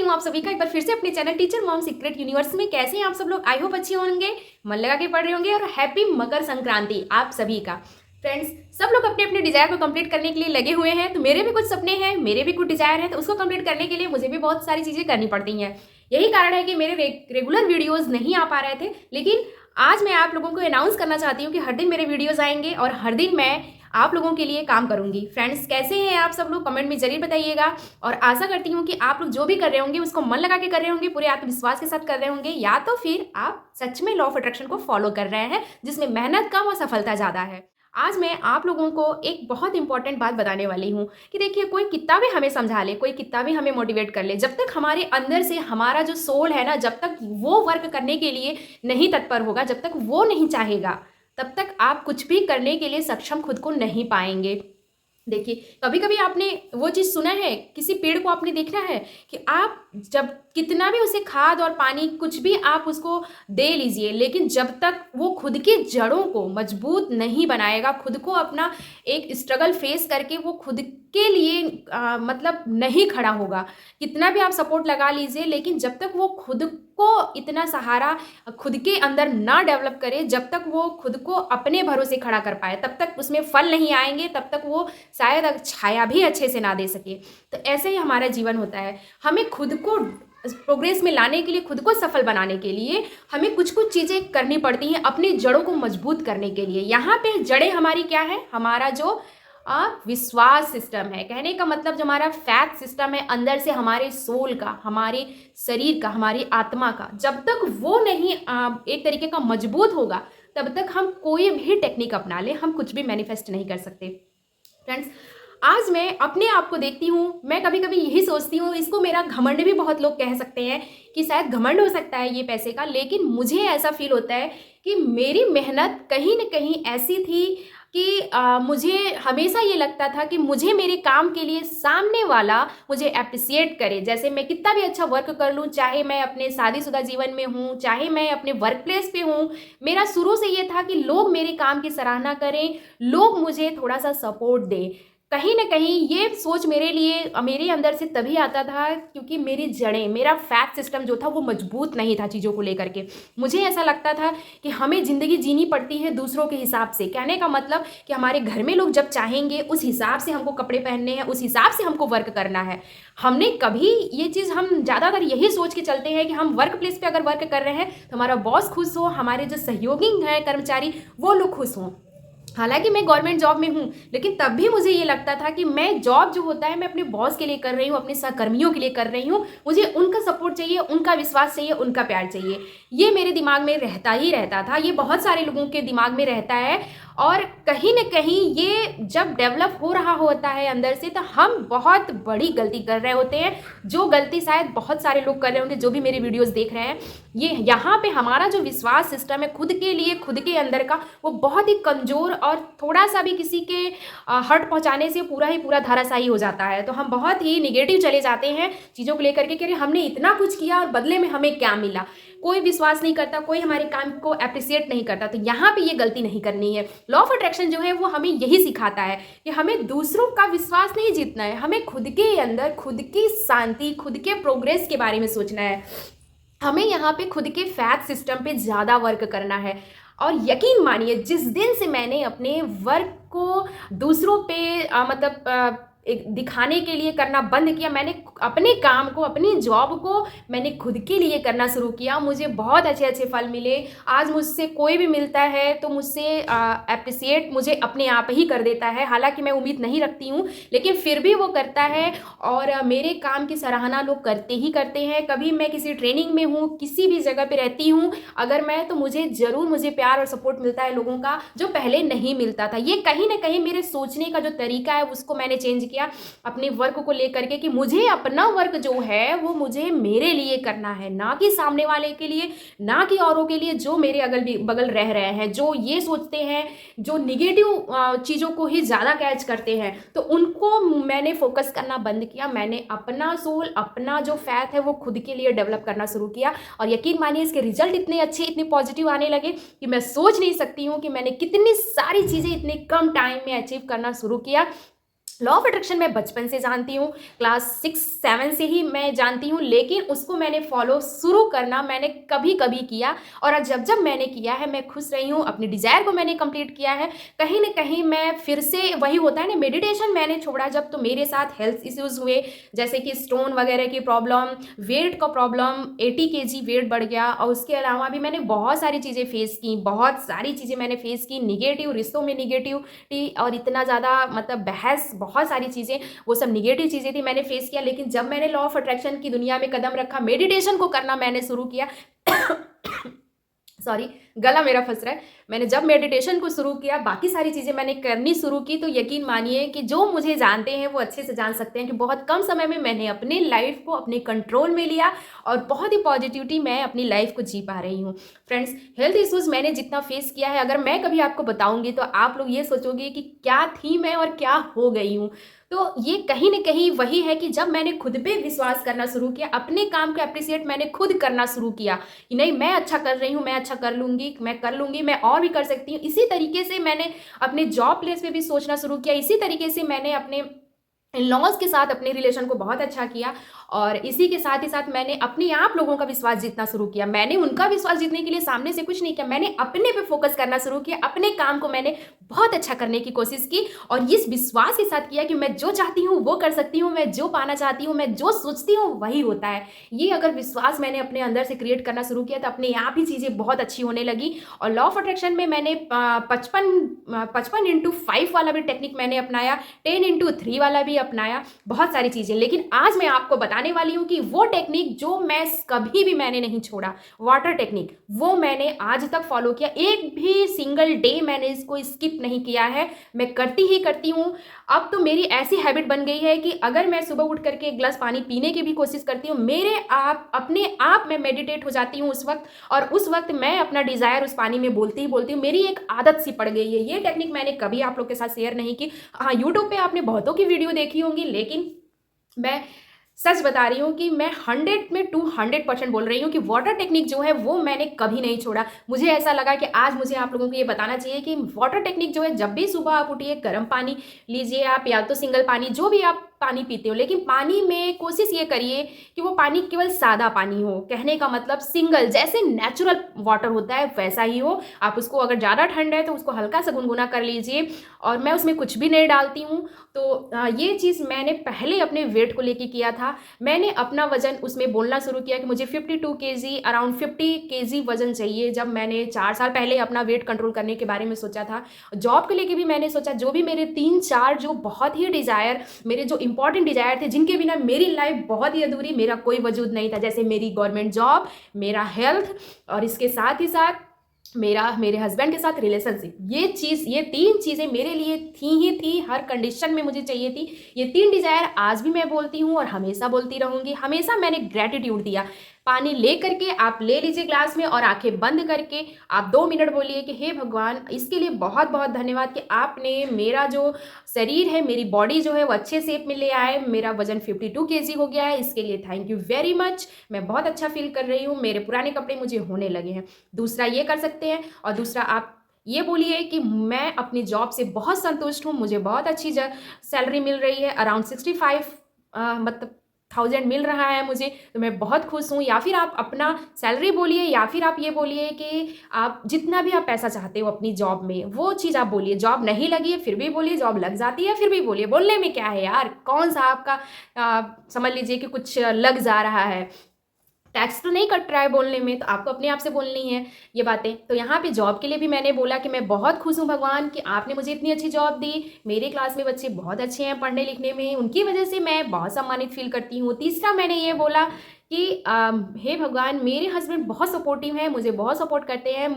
हूँ आप सभी का एक बार फिर से अपने channel teacher mom secret universe में। कैसे हैं आप सब लोग? आई होप अच्छे होंगे, मन लगा के पढ़ रहे होंगे। और हैप्पी मकर संक्रांति आप सभी का। फ्रेंड्स, सब लोग अपने अपने डिजायर को कंप्लीट करने के लिए लगे हुए हैं। तो मेरे भी कुछ सपने हैं, मेरे भी कुछ डिजायर हैं, तो उसको कंप्लीट करने के लिए मुझे भी बहुत सारी चीजें करनी पड़ती हैं। यही कारण है कि मेरे रेगुलर वीडियोज नहीं आ पा रहे थे, लेकिन आज मैं आप लोगों को अनाउंस करना चाहती हूँ कि हर दिन मेरे वीडियोज आएंगे और हर दिन मैं आप लोगों के लिए काम करूंगी। फ्रेंड्स, कैसे हैं आप सब लोग? कमेंट में जरूर बताइएगा। और आशा करती हूँ कि आप लोग जो भी कर रहे होंगे उसको मन लगा के कर रहे होंगे, पूरे आत्मविश्वास के साथ कर रहे होंगे, या तो फिर आप सच में लॉ ऑफ अट्रैक्शन को फॉलो कर रहे हैं जिसमें मेहनत कम और सफलता ज़्यादा है। आज मैं आप लोगों को एक बहुत इंपॉर्टेंट बात बताने वाली हूँ कि देखिए, कोई कितना भी हमें समझा ले, कोई कितना भी हमें मोटिवेट कर ले, जब तक हमारे अंदर से हमारा जो सोल है ना, जब तक वो वर्क करने के लिए नहीं तत्पर होगा, जब तक वो नहीं चाहेगा, तब तक आप कुछ भी करने के लिए सक्षम खुद को नहीं पाएंगे। देखिए, कभी कभी आपने वो चीज़ सुना है, किसी पेड़ को आपने देखना है कि आप जब कितना भी उसे खाद और पानी कुछ भी आप उसको दे लीजिए, लेकिन जब तक वो खुद की जड़ों को मजबूत नहीं बनाएगा, खुद को अपना एक स्ट्रगल फेस करके वो खुद के लिए मतलब नहीं खड़ा होगा, कितना भी आप सपोर्ट लगा लीजिए, लेकिन जब तक वो खुद को इतना सहारा खुद के अंदर ना डेवलप करे, जब तक वो खुद को अपने भरोसे खड़ा कर पाए, तब तक उसमें फल नहीं आएंगे, तब तक वो शायद छाया भी अच्छे से ना दे सके। तो ऐसे ही हमारा जीवन होता है। हमें खुद को प्रोग्रेस में लाने के लिए, खुद को सफल बनाने के लिए हमें कुछ कुछ चीज़ें करनी पड़ती हैं अपनी जड़ों को मजबूत करने के लिए। यहाँ पे जड़ें हमारी क्या है? हमारा जो विश्वास सिस्टम है। कहने का मतलब जो हमारा फैट सिस्टम है अंदर से, हमारे सोल का, हमारे शरीर का, हमारी आत्मा का, जब तक वो नहीं एक तरीके का मजबूत होगा, तब तक हम कोई भी टेक्निक अपना ले, हम कुछ भी मैनिफेस्ट नहीं कर सकते। फ्रेंड्स, आज मैं अपने आप को देखती हूँ, मैं कभी कभी यही सोचती हूँ, इसको मेरा घमंड भी बहुत लोग कह सकते हैं कि शायद घमंड हो सकता है ये पैसे का, लेकिन मुझे ऐसा फील होता है कि मेरी मेहनत कहीं ना कहीं ऐसी थी कि मुझे हमेशा ये लगता था कि मुझे मेरे काम के लिए सामने वाला मुझे अप्रिसिएट करे। जैसे मैं कितना भी अच्छा वर्क कर लूँ, चाहे मैं अपने शादीशुदा जीवन में हूँ, चाहे मैं अपने वर्क प्लेस पे हूँ, मेरा शुरू से ये था कि लोग मेरे काम की सराहना करें, लोग मुझे थोड़ा सा सपोर्ट दें। कहीं ना कहीं ये सोच मेरे लिए, मेरे अंदर से तभी आता था क्योंकि मेरी जड़ें, मेरा फैट सिस्टम जो था वो मजबूत नहीं था चीज़ों को लेकर के। मुझे ऐसा लगता था कि हमें ज़िंदगी जीनी पड़ती है दूसरों के हिसाब से। कहने का मतलब कि हमारे घर में लोग जब चाहेंगे उस हिसाब से हमको कपड़े पहनने हैं, उस हिसाब से हमको वर्क करना है। हमने कभी ये चीज़, हम ज़्यादातर यही सोच के चलते हैं कि हम वर्क प्लेस पर अगर वर्क कर रहे हैं तो हमारा बॉस खुश हो, हमारे जो सहयोगी हैं कर्मचारी वो लोग खुश हों। हालांकि मैं गवर्नमेंट जॉब में हूँ, लेकिन तब भी मुझे ये लगता था कि मैं जॉब जो होता है मैं अपने बॉस के लिए कर रही हूँ, अपने सहकर्मियों के लिए कर रही हूँ, मुझे उनका सपोर्ट चाहिए, उनका विश्वास चाहिए, उनका प्यार चाहिए। ये मेरे दिमाग में रहता ही रहता था, ये बहुत सारे लोगों के दिमाग में रहता है। और कहीं ना कहीं ये जब डेवलप हो रहा होता है अंदर से, तो हम बहुत बड़ी गलती कर रहे होते हैं, जो गलती शायद बहुत सारे लोग कर रहे होंगे जो भी मेरे वीडियोस देख रहे हैं। ये यहाँ पे हमारा जो विश्वास सिस्टम है खुद के लिए, खुद के अंदर का, वो बहुत ही कमज़ोर, और थोड़ा सा भी किसी के हर्ट पहुँचाने से पूरा ही पूरा धाराशायी हो जाता है। तो हम बहुत ही निगेटिव चले जाते हैं चीज़ों को लेकर के कि अरे हमने इतना कुछ किया और बदले में हमें क्या मिला। कोई विश्वास नहीं करता, कोई हमारे काम को अप्रिसिएट नहीं करता। तो यहाँ पे ये गलती नहीं करनी है। लॉ ऑफ अट्रैक्शन जो है वो हमें यही सिखाता है कि हमें दूसरों का विश्वास नहीं जीतना है, हमें खुद के अंदर खुद की शांति, खुद के प्रोग्रेस के बारे में सोचना है। हमें यहाँ पे खुद के फैट सिस्टम पे ज़्यादा वर्क करना है। और यकीन मानिए, जिस दिन से मैंने अपने वर्क को दूसरों पे एक दिखाने के लिए करना बंद किया, मैंने अपने काम को, अपनी जॉब को मैंने खुद के लिए करना शुरू किया, मुझे बहुत अच्छे अच्छे फल मिले। आज मुझसे कोई भी मिलता है तो मुझसे अप्रिसिएट मुझे अपने आप ही कर देता है। हालांकि मैं उम्मीद नहीं रखती हूँ, लेकिन फिर भी वो करता है और मेरे काम की सराहना लोग करते ही करते हैं। कभी मैं किसी ट्रेनिंग में हूँ, किसी भी जगह पर रहती हूँ अगर मैं, तो मुझे ज़रूर मुझे प्यार और सपोर्ट मिलता है लोगों का, जो पहले नहीं मिलता था। ये कहीं ना कहीं मेरे सोचने का जो तरीका है उसको मैंने चेंज किया अपने वर्क को लेकर के, कि मुझे अपना वर्क जो है वो मुझे मेरे लिए करना है, ना कि सामने वाले के लिए, ना कि औरों के लिए जो मेरे अगल बगल रह रहे हैं, जो ये सोचते हैं, जो निगेटिव चीज़ों को ही ज़्यादा कैच करते हैं। तो उनको मैंने फोकस करना बंद किया। मैंने अपना सोल, अपना जो फैथ है वो खुद के लिए डेवलप करना शुरू किया। और यकीन मानिए, इसके रिजल्ट इतने अच्छे, इतने पॉजिटिव आने लगे कि मैं सोच नहीं सकती हूँ कि मैंने कितनी सारी चीज़ें इतने कम टाइम में अचीव करना शुरू किया। लॉ ऑफ अट्रैक्शन मैं बचपन से जानती हूँ, क्लास 6-7 से ही मैं जानती हूँ, लेकिन उसको मैंने फॉलो शुरू करना मैंने कभी कभी किया और जब जब मैंने किया है मैं खुश रही हूँ। अपनी डिज़ायर को मैंने कंप्लीट किया है। कहीं ना कहीं मैं फिर से वही होता है ना, मेडिटेशन मैंने छोड़ा जब, तो मेरे साथ हेल्थ इश्यूज़ हुए, जैसे कि स्टोन वगैरह की प्रॉब्लम, वेट का प्रॉब्लम, 80 kg वेट बढ़ गया। और उसके अलावा भी मैंने बहुत सारी चीज़ें फेस की, बहुत सारी चीज़ें मैंने फेस की, निगेटिव रिश्तों में निगेटिविटी और इतना ज़्यादा मतलब बहस, बहुत सारी चीज़ें, वो सब निगेटिव चीज़ें थी, मैंने फेस किया। लेकिन जब मैंने लॉ ऑफ अट्रैक्शन की दुनिया में कदम रखा, मेडिटेशन को करना मैंने शुरू किया सॉरी, गला मेरा फंस रहा है। मैंने जब मेडिटेशन को शुरू किया, बाकी सारी चीज़ें मैंने करनी शुरू की, तो यकीन मानिए कि जो मुझे जानते हैं वो अच्छे से जान सकते हैं कि बहुत कम समय में मैंने अपने लाइफ को अपने कंट्रोल में लिया और बहुत ही पॉजिटिविटी मैं अपनी लाइफ को जी पा रही हूँ। फ्रेंड्स, हेल्थ इश्यूज़ मैंने जितना फेस किया है, अगर मैं कभी आपको बताऊँगी तो आप लोग ये सोचोगे कि क्या थी मैं और क्या हो गई हूँ। तो ये कहीं न कहीं वही है कि जब मैंने खुद पे विश्वास करना शुरू किया, अपने काम को एप्रिशिएट मैंने खुद करना शुरू किया कि नहीं, मैं अच्छा कर रही हूँ, मैं अच्छा कर लूँगी, मैं कर लूँगी, मैं और भी कर सकती हूँ। इसी तरीके से मैंने अपने जॉब प्लेस पे भी सोचना शुरू किया। इसी तरीके से मैंने अपने इन-लॉज़ के साथ अपने रिलेशन को बहुत अच्छा किया और इसी के साथ ही साथ मैंने अपने आप लोगों का विश्वास जीतना शुरू किया। मैंने उनका विश्वास जीतने के लिए सामने से कुछ नहीं किया, मैंने अपने पे फोकस करना शुरू किया, अपने काम को मैंने बहुत अच्छा करने की कोशिश की और इस विश्वास के साथ किया कि मैं जो चाहती हूँ वो कर सकती हूँ, मैं जो पाना चाहती हूँ, मैं जो सोचती हूँ वही होता है। ये अगर विश्वास मैंने अपने अंदर से क्रिएट करना शुरू किया तो अपने आप ही चीज़ें बहुत अच्छी होने लगी। और लॉ ऑफ अट्रैक्शन में मैंने 55x5 वाला भी टेक्निक मैंने अपनाया, 10x3 वाला भी अपनाया, बहुत सारी चीज़ें। लेकिन आज मैं आपको बताने वाली हूँ कि वो टेक्निक जो मैं कभी भी मैंने नहीं छोड़ा, वाटर टेक्निक, वो मैंने आज तक फॉलो किया। एक भी सिंगल डे मैंने इसको स्किप नहीं किया है, मैं करती ही करती हूँ। अब तो मेरी ऐसी हैबिट बन गई है कि अगर मैं सुबह उठ करके एक गिलास पानी पीने की भी कोशिश करती हूँ, मेरे आप अपने आप मैं मेडिटेट हो जाती हूँ उस वक्त, और उस वक्त मैं अपना डिज़ायर उस पानी में बोलती ही बोलती हूँ। मेरी एक आदत सी पड़ गई है। ये टेक्निक मैंने कभी आप लोग के साथ शेयर नहीं की। हाँ, यूट्यूब पे आपने बहुतों की वीडियो देखी होंगी, लेकिन मैं सच बता रही हूँ कि मैं 100 में 200% बोल रही हूँ कि वाटर टेक्निक जो है वो मैंने कभी नहीं छोड़ा। मुझे ऐसा लगा कि आज मुझे आप लोगों को ये बताना चाहिए कि वाटर टेक्निक जो है, जब भी सुबह आप उठिए, गर्म पानी लीजिए आप, या तो सिंगल पानी, जो भी आप पानी पीते हो, लेकिन पानी में कोशिश ये करिए कि वो पानी केवल सादा पानी हो। कहने का मतलब सिंगल, जैसे नेचुरल वाटर होता है वैसा ही हो। आप उसको, अगर ज़्यादा ठंड है तो उसको हल्का सा गुनगुना कर लीजिए, और मैं उसमें कुछ भी नहीं डालती हूँ। तो ये चीज़ मैंने पहले अपने वेट को लेके किया था। मैंने अपना वजन उसमें बोलना शुरू किया कि मुझे 52 kg, अराउंड 50 kg वजन चाहिए, जब मैंने 4 साल पहले अपना वेट कंट्रोल करने के बारे में सोचा था। जॉब के लेके भी मैंने सोचा, जो भी मेरे 3-4 जो बहुत ही डिज़ायर, मेरे जो इंपॉर्टेंट डिज़ायर थे, जिनके बिना मेरी लाइफ बहुत ही अधूरी, मेरा कोई वजूद नहीं था, जैसे मेरी गवर्नमेंट जॉब, मेरा हेल्थ, और इसके साथ ही साथ मेरे हस्बैंड के साथ रिलेशनशिप। ये 3 चीज़ें मेरे लिए थी ही थी, हर कंडीशन में मुझे चाहिए थी। ये 3 डिज़ायर आज भी मैं बोलती हूँ और हमेशा बोलती रहूँगी। हमेशा मैंने ग्रेटिट्यूड दिया। पानी ले करके आप ले लीजिए ग्लास में, और आंखें बंद करके आप 2 मिनट बोलिए कि हे भगवान, इसके लिए बहुत बहुत धन्यवाद कि आपने मेरा जो शरीर है, मेरी बॉडी जो है वो अच्छे शेप में ले आए। मेरा वजन 52 kg हो गया है, इसके लिए थैंक यू वेरी मच। मैं बहुत अच्छा फील कर रही हूँ, मेरे पुराने कपड़े मुझे होने लगे हैं। दूसरा ये कर सकते हैं, और दूसरा आप ये बोलिए कि मैं अपनी जॉब से बहुत संतुष्ट हूँ, मुझे बहुत अच्छी सैलरी मिल रही है, अराउंड 65 मतलब 1000 मिल रहा है मुझे, तो मैं बहुत खुश हूँ। या फिर आप अपना सैलरी बोलिए, या फिर आप ये बोलिए कि आप जितना भी आप पैसा चाहते हो अपनी जॉब में, वो चीज़ आप बोलिए। जॉब नहीं लगी है फिर भी बोलिए, जॉब लग जाती है फिर भी बोलिए। बोलने में क्या है यार, कौन सा आपका समझ लीजिए कि कुछ लग जा रहा है, टैक्स तो नहीं कट रहा है बोलने में, तो आपको अपने आप से बोलनी है ये बातें। तो यहाँ पे जॉब के लिए भी मैंने बोला कि मैं बहुत खुश हूँ भगवान कि आपने मुझे इतनी अच्छी जॉब दी। मेरे क्लास में बच्चे बहुत अच्छे हैं पढ़ने लिखने में, उनकी वजह से मैं बहुत सम्मानित फील करती हूँ। तीसरा मैंने ये बोला कि हे भगवान, मेरे हस्बैंड बहुत सपोर्टिव हैं, मुझे बहुत सपोर्ट करते हैं,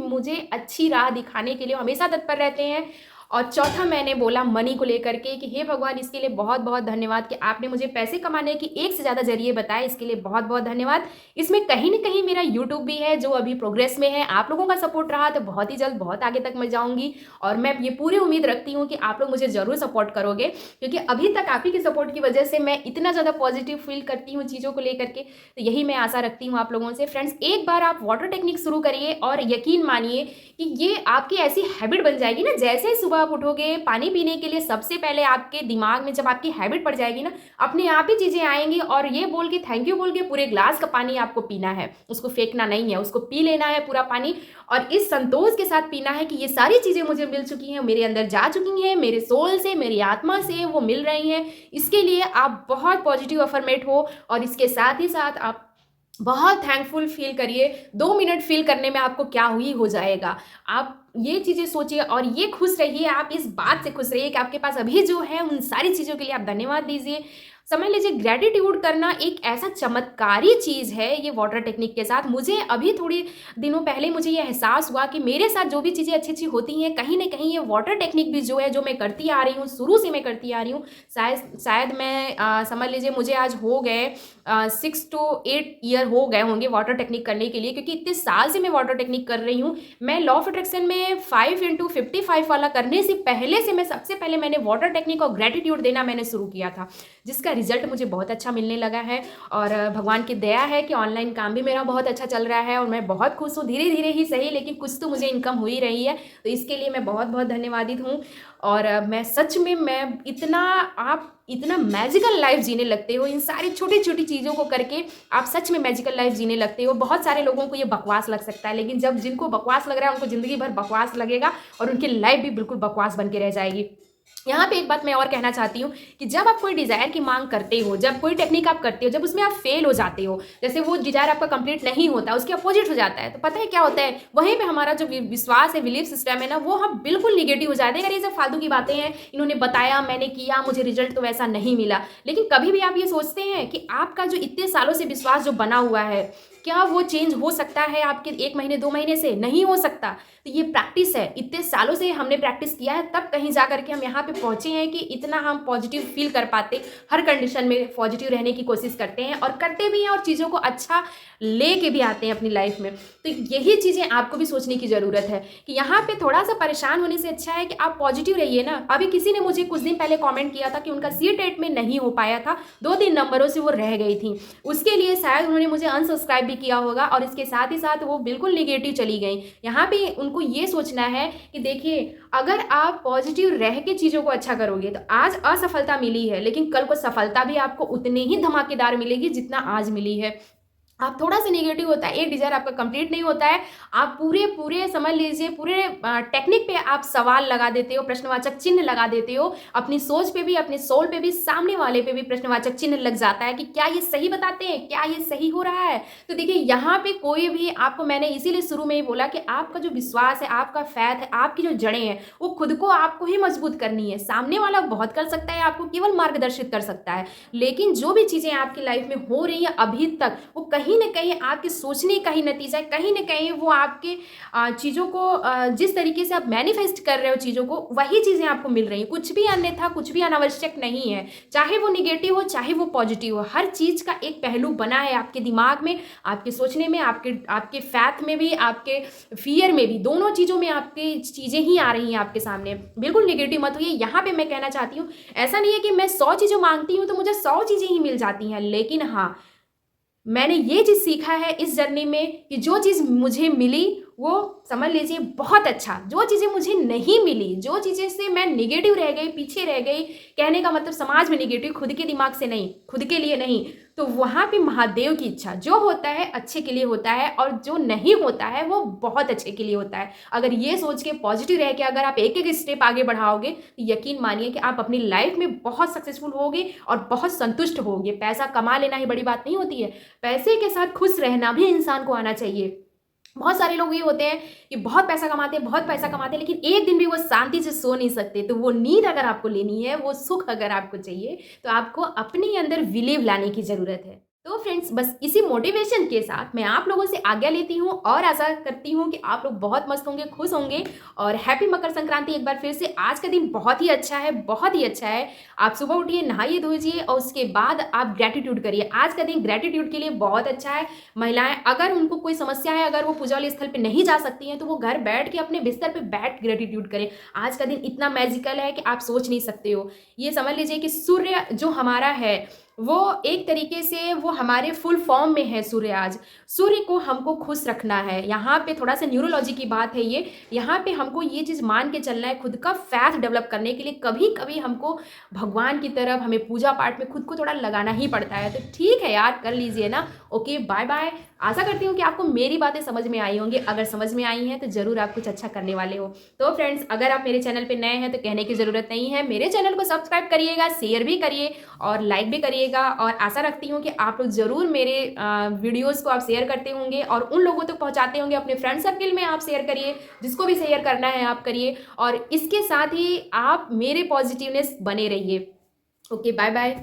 मुझे अच्छी राह दिखाने के लिए हमेशा तत्पर रहते हैं। और चौथा मैंने बोला मनी को लेकर के कि हे भगवान, इसके लिए बहुत बहुत धन्यवाद कि आपने मुझे पैसे कमाने की एक से ज़्यादा जरिए बताए, इसके लिए बहुत बहुत धन्यवाद। इसमें कहीं ना कहीं मेरा यूट्यूब भी है जो अभी प्रोग्रेस में है। आप लोगों का सपोर्ट रहा तो बहुत ही जल्द बहुत आगे तक मैं जाऊँगी, और मैं ये पूरी उम्मीद रखती हूँ कि आप लोग मुझे ज़रूर सपोर्ट करोगे, क्योंकि अभी तक आप ही के सपोर्ट की वजह से मैं इतना ज़्यादा पॉजिटिव फील करती हूँ चीज़ों को लेकर के। तो यही मैं आशा रखती हूँ आप लोगों से। फ्रेंड्स, एक बार आप वाटर टेक्निक शुरू करिए और यकीन मानिए कि ये आपकी ऐसी हैबिट बन जाएगी ना, जैसे ही सुबह आप उठोगे पानी पीने के लिए सबसे पहले आपके दिमाग में जब आपकी हैबिट पड़ जाएगी ना, अपने आप ही चीज़ें आएंगी और ये बोल के थैंक यू बोल के पूरे ग्लास का पानी आपको पीना है, उसको फेंकना नहीं है, उसको पी लेना है पूरा पानी और इस संतोष के साथ पीना है कि ये सारी चीज़ें मुझे मिल चुकी हैं, मेरे अंदर जा चुकी हैं, मेरे सोल से, मेरी आत्मा से वो मिल रही हैं। इसके लिए आप बहुत पॉजिटिव अफर्मेट हो और इसके साथ ही साथ आप बहुत थैंकफुल फील करिए। 2 मिनट फील करने में आपको क्या हुई हो जाएगा। आप ये चीज़ें सोचिए और ये खुश रहिए, आप इस बात से खुश रहिए कि आपके पास अभी जो है उन सारी चीज़ों के लिए आप धन्यवाद दीजिए। समझ लीजिए ग्रैटिट्यूड करना एक ऐसा चमत्कारी चीज़ है ये वाटर टेक्निक के साथ। मुझे अभी थोड़ी दिनों पहले मुझे ये एहसास हुआ कि मेरे साथ जो भी चीज़ें अच्छी होती हैं कहीं ना कहीं ये वाटर टेक्निक भी जो है, जो मैं करती आ रही हूँ, शुरू से मैं करती आ रही हूँ। शायद मैं समझ लीजिए मुझे आज हो गए 6 to 8 ईयर हो गए होंगे वाटर टेक्निक करने के लिए, क्योंकि इतने साल से मैं वाटर टेक्निक कर रही हूँ। मैं लॉ ऑफ अट्रैक्शन में 5x55 वाला करने से पहले से मैं सबसे पहले मैंने वाटर टेक्निक और ग्रैटिट्यूड देना मैंने शुरू किया था, जिसका रिजल्ट मुझे बहुत अच्छा मिलने लगा है। और भगवान की दया है कि ऑनलाइन काम भी मेरा बहुत अच्छा चल रहा है और मैं बहुत खुश हूँ। धीरे धीरे ही सही, लेकिन कुछ तो मुझे इनकम हो ही रही है, तो इसके लिए मैं बहुत बहुत धन्यवादित हूँ। और मैं सच में आप इतना मैजिकल लाइफ जीने लगते हो, इन सारी छोटी छोटी चीज़ों को करके आप सच में मैजिकल लाइफ जीने लगते हो। बहुत सारे लोगों को ये बकवास लग सकता है, लेकिन जब जिनको बकवास लग रहा है उनको ज़िंदगी भर बकवास लगेगा और उनकी लाइफ भी बिल्कुल बकवास बन के रह जाएगी। यहाँ पे एक बात मैं और कहना चाहती हूँ कि जब आप कोई डिज़ायर की मांग करते हो, जब कोई टेक्निक आप करते हो, जब उसमें आप फेल हो जाते हो, जैसे वो डिज़ायर आपका कंप्लीट नहीं होता, उसके अपोजिट हो जाता है, तो पता है क्या होता है, वहीं पे हमारा जो विश्वास है, बिलीफ सिस्टम है ना, वो हम बिल्कुल निगेटिव हो जाते हैं। अगर ये सब फालतू की बातें हैं, इन्होंने बताया, मैंने किया, मुझे रिजल्ट तो वैसा नहीं मिला। लेकिन कभी भी आप ये सोचते हैं कि आपका जो इतने सालों से विश्वास जो बना हुआ है, क्या वो चेंज हो सकता है आपके 1 महीने 2 महीने से? नहीं हो सकता। तो ये प्रैक्टिस है, इतने सालों से हमने प्रैक्टिस किया है, तब कहीं जा करके हम यहाँ पे पहुँचे हैं कि इतना हम पॉजिटिव फील कर पाते, हर कंडीशन में पॉजिटिव रहने की कोशिश करते हैं और करते भी हैं और चीज़ों को अच्छा ले के भी आते हैं अपनी लाइफ में। तो यही चीज़ें आपको भी सोचने की ज़रूरत है कि यहाँ पे थोड़ा सा परेशान होने से अच्छा है कि आप पॉजिटिव रहिए ना। अभी किसी ने मुझे कुछ दिन पहले कॉमेंट किया था कि उनका CTET में नहीं हो पाया था, 2-3 नंबरों से वो रह गई थी, उसके लिए शायद उन्होंने मुझे अनसब्सक्राइब भी किया होगा और इसके साथ ही साथ वो बिल्कुल निगेटिव चली गई। यहाँ पे उनको ये सोचना है कि देखिए, अगर आप पॉजिटिव रह के चीज़ों को अच्छा करोगे तो आज असफलता मिली है, लेकिन कल को सफलता भी आपको उतनी ही धमाकेदार मिलेगी जितना आज मिली है। आप थोड़ा सा नेगेटिव होता है, एक डिज़ायर आपका कंप्लीट नहीं होता है, आप पूरे समझ लीजिए पूरे टेक्निक पे आप सवाल लगा देते हो, प्रश्नवाचक चिन्ह लगा देते हो, अपनी सोच पे भी, अपने सोल पे भी, सामने वाले पे भी प्रश्नवाचक चिन्ह लग जाता है कि क्या ये सही बताते हैं, क्या ये सही हो रहा है। तो देखिए यहाँ पे कोई भी आपको, मैंने इसीलिए शुरू में ही बोला कि आपका जो विश्वास है, आपका फैथ है, आपकी जो जड़ें हैं, वो खुद को आपको ही मजबूत करनी है। सामने वाला बहुत कर सकता है, आपको केवल मार्गदर्शित कर सकता है, लेकिन जो भी चीज़ें आपकी लाइफ में हो रही है अभी तक, वो कहीं ना कहीं आपके सोचने का ही नतीजा है। कहीं ना कहीं वो आपके चीज़ों को जिस तरीके से आप मैनिफेस्ट कर रहे हो चीज़ों को, वही चीज़ें आपको मिल रही हैं। कुछ भी अन्यथा, कुछ भी अनावश्यक नहीं है, चाहे वो निगेटिव हो चाहे वो पॉजिटिव हो। हर चीज़ का एक पहलू बना है आपके दिमाग में, आपके सोचने में, आपके फैथ में भी, आपके फियर में भी, दोनों चीज़ों में आपकी चीज़ें ही आ रही हैं आपके सामने। बिल्कुल निगेटिव मत होइए। यहाँ पे मैं कहना चाहती हूँ, ऐसा नहीं है कि मैं 100 चीज़ें मांगती हूँ तो मुझे 100 चीज़ें ही मिल जाती हैं, लेकिन हाँ, मैंने ये चीज़ सीखा है इस जर्नी में कि जो चीज़ मुझे मिली वो समझ लीजिए बहुत अच्छा, जो चीज़ें मुझे नहीं मिली, जो चीज़ें से मैं निगेटिव रह गई, पीछे रह गई, कहने का मतलब समाज में निगेटिव, खुद के दिमाग से नहीं, खुद के लिए नहीं, तो वहाँ पे महादेव की इच्छा, जो होता है अच्छे के लिए होता है और जो नहीं होता है वो बहुत अच्छे के लिए होता है। अगर ये सोच के पॉजिटिव रह के अगर आप एक एक स्टेप आगे बढ़ाओगे तो यकीन मानिए कि आप अपनी लाइफ में बहुत सक्सेसफुल होगे और बहुत संतुष्ट होगे। पैसा कमा लेना ही बड़ी बात नहीं होती है, पैसे के साथ खुश रहना भी इंसान को आना चाहिए। बहुत सारे लोग ये होते हैं कि बहुत पैसा कमाते हैं, लेकिन एक दिन भी वो शांति से सो नहीं सकते। तो वो नींद अगर आपको लेनी है, वो सुख अगर आपको चाहिए, तो आपको अपने अंदर बिलीव लाने की ज़रूरत है। तो फ्रेंड्स, बस इसी मोटिवेशन के साथ मैं आप लोगों से आज्ञा लेती हूँ और आशा करती हूँ कि आप लोग बहुत मस्त होंगे, खुश होंगे और हैप्पी मकर संक्रांति। एक बार फिर से आज का दिन बहुत ही अच्छा है, बहुत ही अच्छा है। आप सुबह उठिए, नहाइए धोइए और उसके बाद आप ग्रैटिट्यूड करिए। आज का दिन ग्रैटिट्यूड के लिए बहुत अच्छा है। महिलाएं, अगर उनको कोई समस्या है, अगर वो पूजा वाले स्थल पर नहीं जा सकती हैं, तो वो घर बैठ के अपने बिस्तर पर बैठ ग्रैटिट्यूड करें। आज का दिन इतना मैजिकल है कि आप सोच नहीं सकते हो। ये समझ लीजिए कि सूर्य जो हमारा है वो एक तरीके से वो हमारे फुल फॉर्म में है सूर्य आज। सूर्य को हमको खुश रखना है। यहाँ पे थोड़ा सा न्यूरोलॉजी की बात है ये। यहाँ पे हमको ये चीज़ मान के चलना है, खुद का फैथ डेवलप करने के लिए कभी कभी हमको भगवान की तरफ, हमें पूजा पाठ में खुद को थोड़ा लगाना ही पड़ता है। तो ठीक है यार, कर लीजिए ना। Okay, bye bye. आशा करती हूँ कि आपको मेरी बातें समझ में आई होंगी। अगर समझ में आई हैं तो ज़रूर आप कुछ अच्छा करने वाले हो। तो फ्रेंड्स, अगर आप मेरे चैनल पे नए हैं तो कहने की ज़रूरत नहीं है, मेरे चैनल को सब्सक्राइब करिएगा, शेयर भी करिए और लाइक भी करिएगा। और आशा रखती हूँ कि आप लोग ज़रूर मेरे वीडियोज़ को आप शेयर करते होंगे और उन लोगों तक पहुँचाते होंगे। अपने फ्रेंड सर्किल में आप शेयर करिए, जिसको भी शेयर करना है आप करिए। और इसके साथ ही आप मेरे पॉजिटिवनेस बने रहिए। Okay, bye bye.